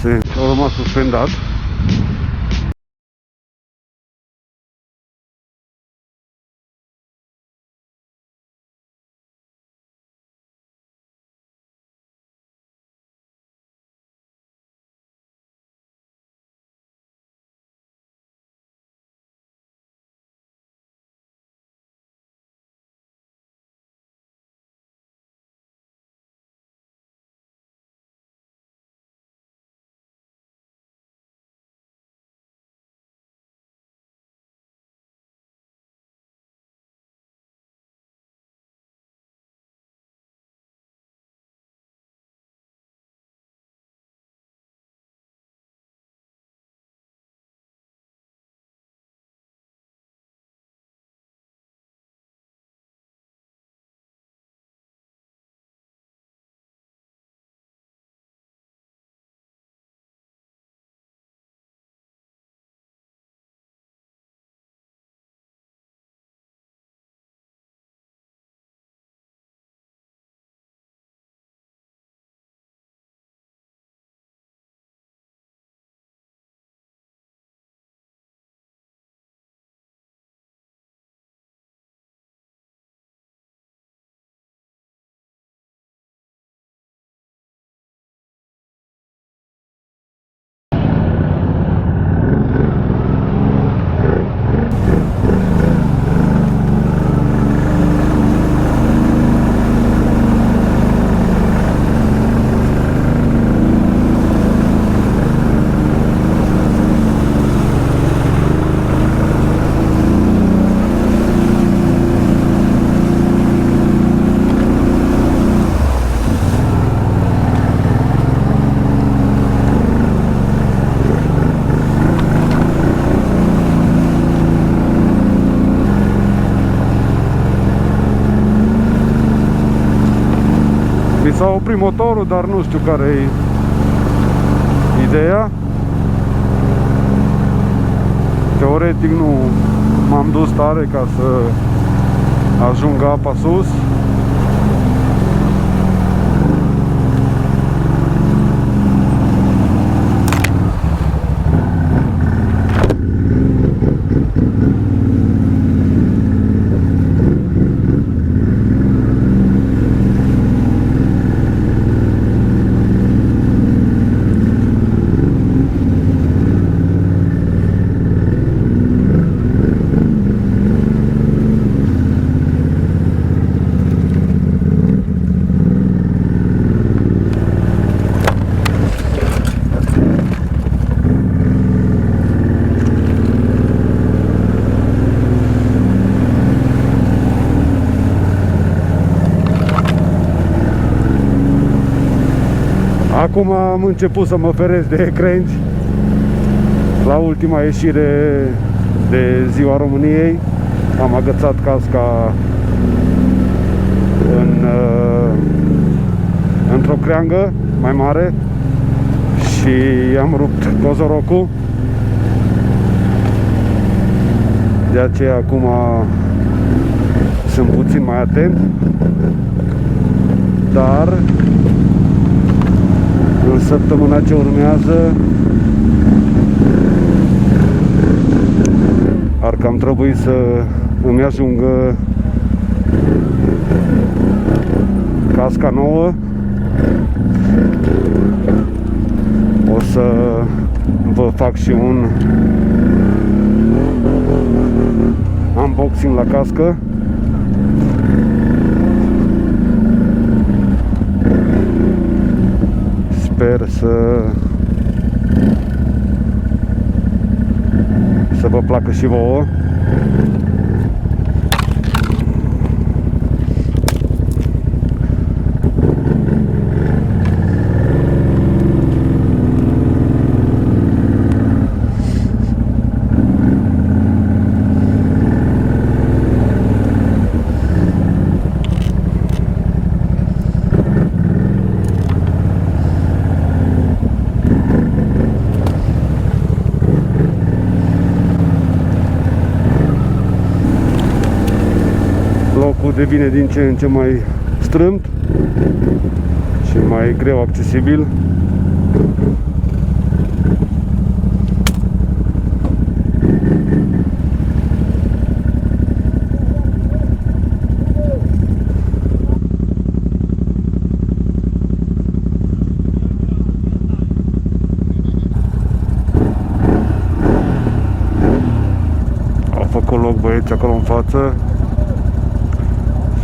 6 au rămas suspendat. S-a oprit motorul, dar nu știu care e ideea. Teoretic nu m-am dus tare ca să ajung apa sus. Acum am început să mă feresc de crengi la ultima ieșire de Ziua României. Am agățat casca într-o creangă mai mare și am rupt cozorocul. De aceea acum sunt puțin mai atent, dar în săptămâna ce urmează ar cam trebui să îmi ajungă casca nouă. O să vă fac și un unboxing la cască. Sper să vă placă și vouă. Devine din ce în ce mai strâmt și mai greu accesibil. aici acolo în față.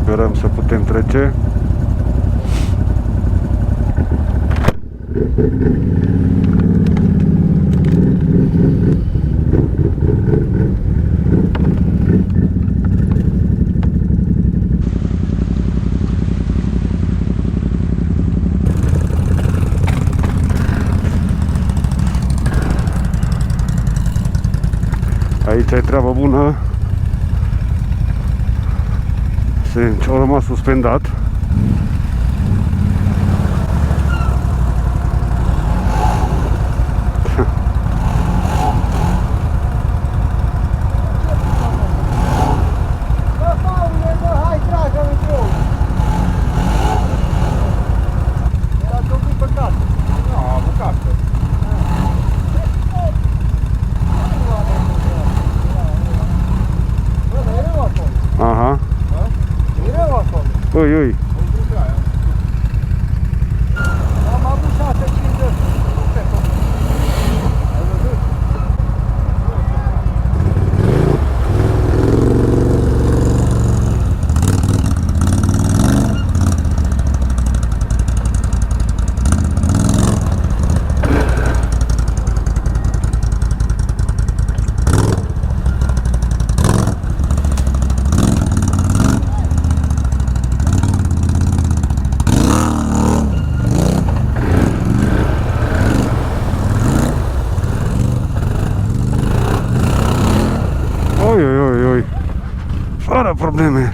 Sperăm să putem trece. Aici e treabă bună. Au rămas suspendat. Aha. Ui, ui. Am avut 6-5 de Fără probleme.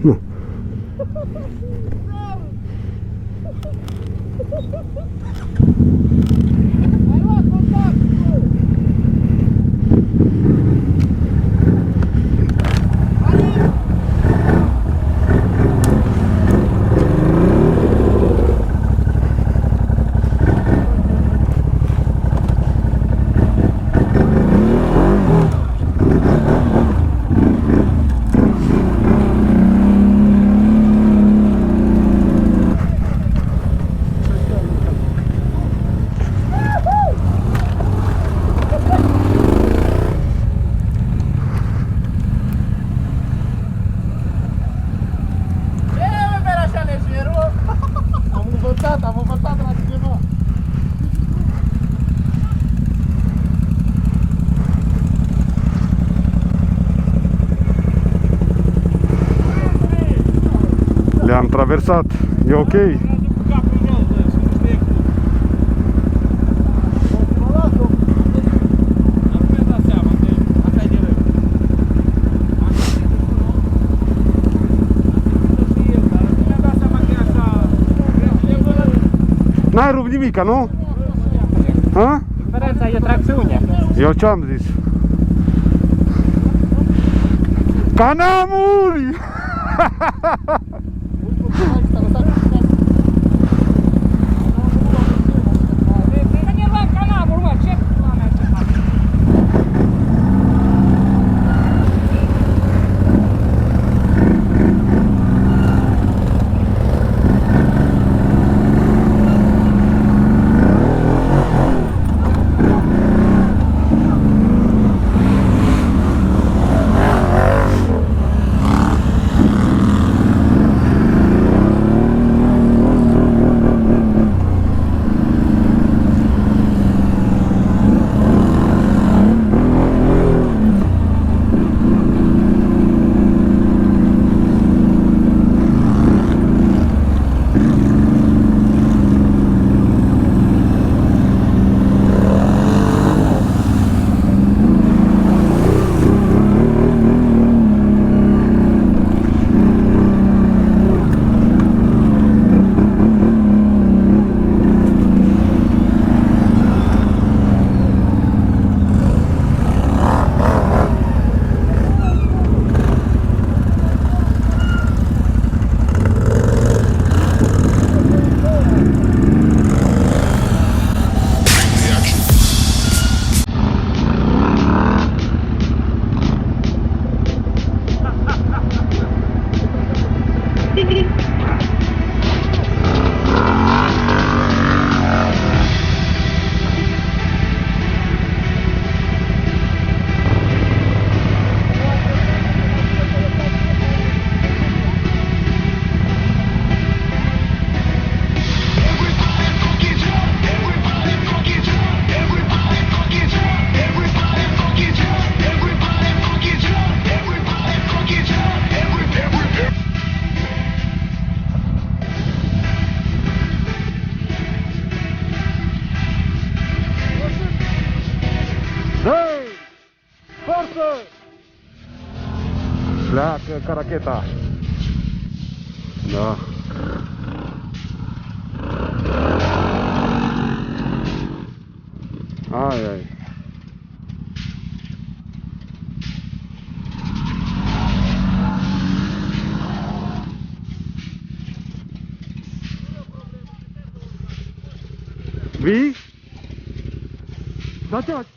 Nu. Am învățat la cineva. Le-am traversat. E ok? N-ai rupt nimica, nu? Ha? Diferența e tracțiunea. Eu ce-am zis? Canamuri! forță! Pleacă ca racheta. Da. Ai, ai. Vii? Da, ce faci?